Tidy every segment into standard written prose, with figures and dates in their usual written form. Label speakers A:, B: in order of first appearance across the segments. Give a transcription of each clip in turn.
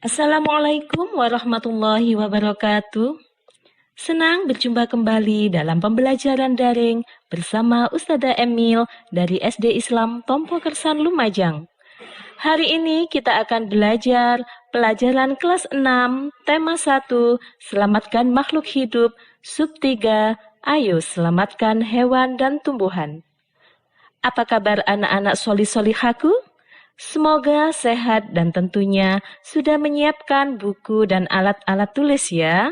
A: Assalamualaikum warahmatullahi wabarakatuh. Senang berjumpa kembali dalam pembelajaran daring bersama Ustazah Emil dari SD Islam Tompo Kersan Lumajang. Hari ini kita akan belajar pelajaran kelas 6, tema 1, Selamatkan Makhluk Hidup, sub 3, Ayo Selamatkan Hewan dan Tumbuhan. Apa kabar anak-anak solih-solihaku? Semoga sehat dan tentunya sudah menyiapkan buku dan alat-alat tulis ya.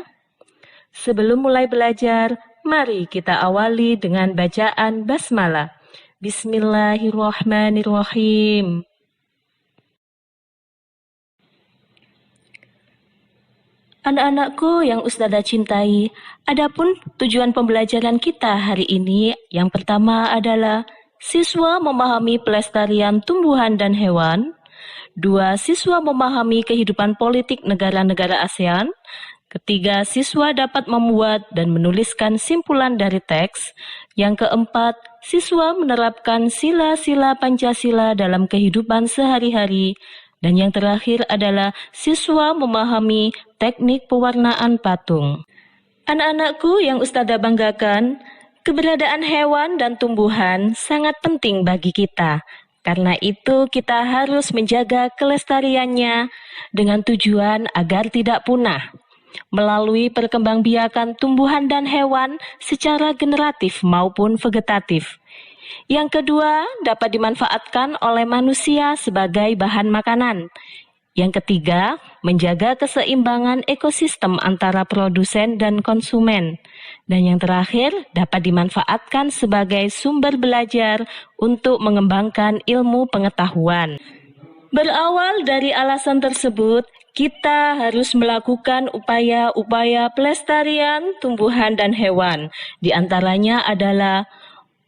A: Sebelum mulai belajar, mari kita awali dengan bacaan basmalah. Bismillahirrahmanirrahim. Anak-anakku yang Ustazah cintai, adapun tujuan pembelajaran kita hari ini yang pertama adalah siswa memahami pelestarian tumbuhan dan hewan. 2. Siswa memahami kehidupan politik negara-negara ASEAN. Ketiga, siswa dapat membuat dan menuliskan simpulan dari teks. Yang keempat, siswa menerapkan sila-sila Pancasila dalam kehidupan sehari-hari. Dan yang terakhir adalah siswa memahami teknik pewarnaan patung. Anak-anakku yang Ustazah banggakan, keberadaan hewan dan tumbuhan sangat penting bagi kita. Karena itu kita harus menjaga kelestariannya dengan tujuan agar tidak punah. Melalui perkembangbiakan tumbuhan dan hewan secara generatif maupun vegetatif. Yang kedua, dapat dimanfaatkan oleh manusia sebagai bahan makanan. Yang ketiga, menjaga keseimbangan ekosistem antara produsen dan konsumen. Dan yang terakhir, dapat dimanfaatkan sebagai sumber belajar untuk mengembangkan ilmu pengetahuan. Berawal dari alasan tersebut, kita harus melakukan upaya-upaya pelestarian tumbuhan dan hewan. Di antaranya adalah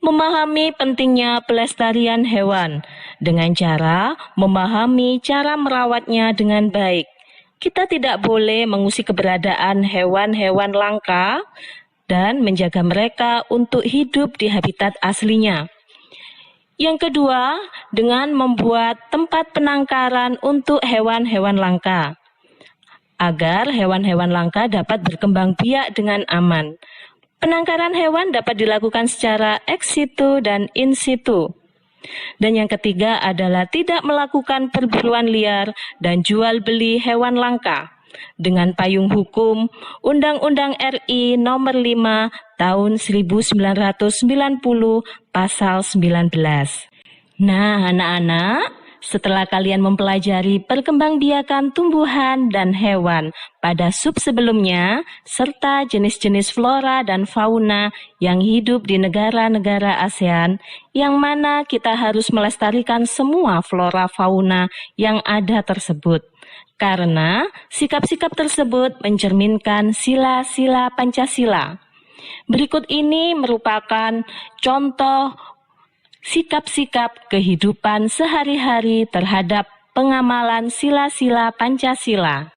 A: memahami pentingnya pelestarian hewan dengan cara memahami cara merawatnya dengan baik. Kita tidak boleh mengusik keberadaan hewan-hewan langka dan menjaga mereka untuk hidup di habitat aslinya. Yang kedua, dengan membuat tempat penangkaran untuk hewan-hewan langka, agar hewan-hewan langka dapat berkembang biak dengan aman. Penangkaran hewan dapat dilakukan secara ex situ dan in situ. Dan yang ketiga adalah tidak melakukan perburuan liar dan jual beli hewan langka. Dengan payung hukum Undang-Undang RI Nomor 5 Tahun 1990 Pasal 19. Nah, anak-anak, setelah kalian mempelajari perkembangbiakan tumbuhan dan hewan pada sub sebelumnya, serta jenis-jenis flora dan fauna yang hidup di negara-negara ASEAN, yang mana kita harus melestarikan semua flora fauna yang ada tersebut. Karena sikap-sikap tersebut mencerminkan sila-sila Pancasila. Berikut ini merupakan contoh sikap-sikap kehidupan sehari-hari terhadap pengamalan sila-sila Pancasila.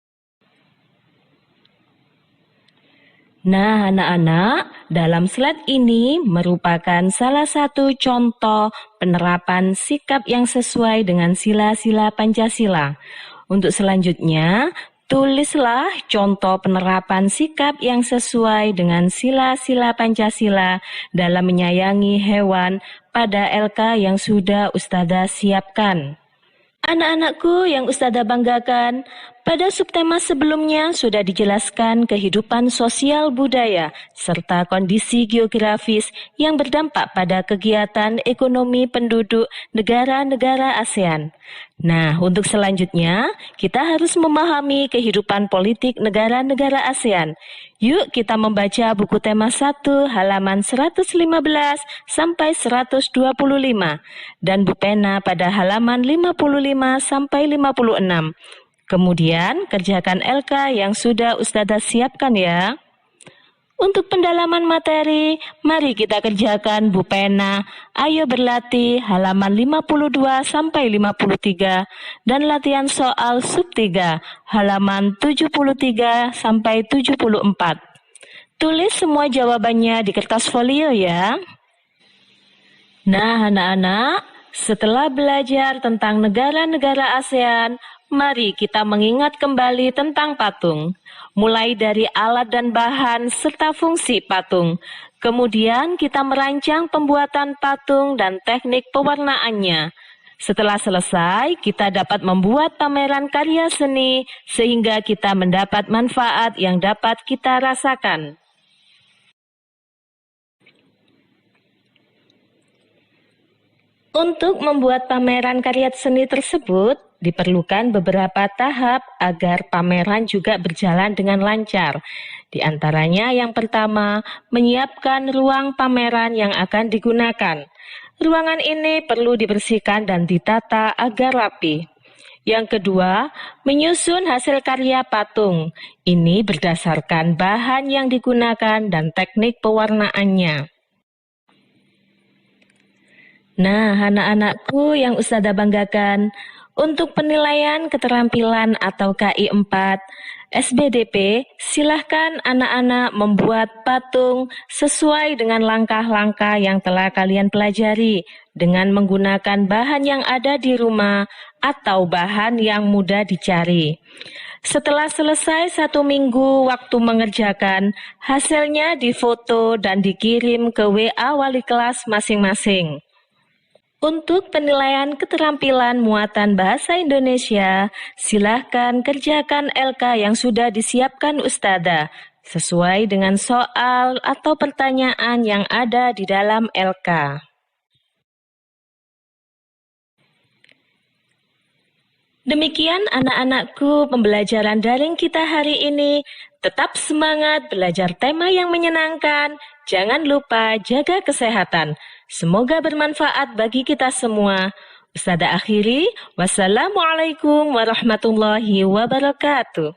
A: Nah, anak-anak, dalam slide ini merupakan salah satu contoh penerapan sikap yang sesuai dengan sila-sila Pancasila. Untuk selanjutnya, tulislah contoh penerapan sikap yang sesuai dengan sila-sila Pancasila dalam menyayangi hewan pada LK yang sudah Ustazah siapkan. Anak-anakku yang Ustazah banggakan, pada subtema sebelumnya sudah dijelaskan kehidupan sosial budaya serta kondisi geografis yang berdampak pada kegiatan ekonomi penduduk negara-negara ASEAN. Nah, untuk selanjutnya, kita harus memahami kehidupan politik negara-negara ASEAN. Yuk kita membaca buku tema 1 halaman 115 sampai 125 dan Bu Pena pada halaman 55 sampai 56. Kemudian kerjakan LK yang sudah Ustazah siapkan ya. Untuk pendalaman materi, mari kita kerjakan Bu Pena. Ayo berlatih halaman 52 sampai 53 dan latihan soal sub 3 halaman 73 sampai 74. Tulis semua jawabannya di kertas folio ya. Nah, anak-anak, Setelah belajar tentang negara-negara ASEAN, mari kita mengingat kembali tentang patung, mulai dari alat dan bahan serta fungsi patung. Kemudian kita merancang pembuatan patung dan teknik pewarnaannya. Setelah selesai, kita dapat membuat pameran karya seni sehingga kita mendapat manfaat yang dapat kita rasakan. Untuk membuat pameran karya seni tersebut, diperlukan beberapa tahap agar pameran juga berjalan dengan lancar. Di antaranya yang pertama, menyiapkan ruang pameran yang akan digunakan. Ruangan ini perlu dibersihkan dan ditata agar rapi. Yang kedua, menyusun hasil karya patung. Ini berdasarkan bahan yang digunakan dan teknik pewarnaannya. Nah, anak-anakku yang Ustazah banggakan, untuk penilaian keterampilan atau KI 4 SBDP, silahkan anak-anak membuat patung sesuai dengan langkah-langkah yang telah kalian pelajari dengan menggunakan bahan yang ada di rumah atau bahan yang mudah dicari. Setelah selesai 1 minggu waktu mengerjakan, hasilnya difoto dan dikirim ke WA wali kelas masing-masing. Untuk penilaian keterampilan muatan bahasa Indonesia, silahkan kerjakan LK yang sudah disiapkan Ustazah, sesuai dengan soal atau pertanyaan yang ada di dalam LK. Demikian anak-anakku pembelajaran daring kita hari ini. Tetap semangat belajar tema yang menyenangkan. Jangan lupa jaga kesehatan. Semoga bermanfaat bagi kita semua. Ustazah akhiri, wassalamualaikum warahmatullahi wabarakatuh.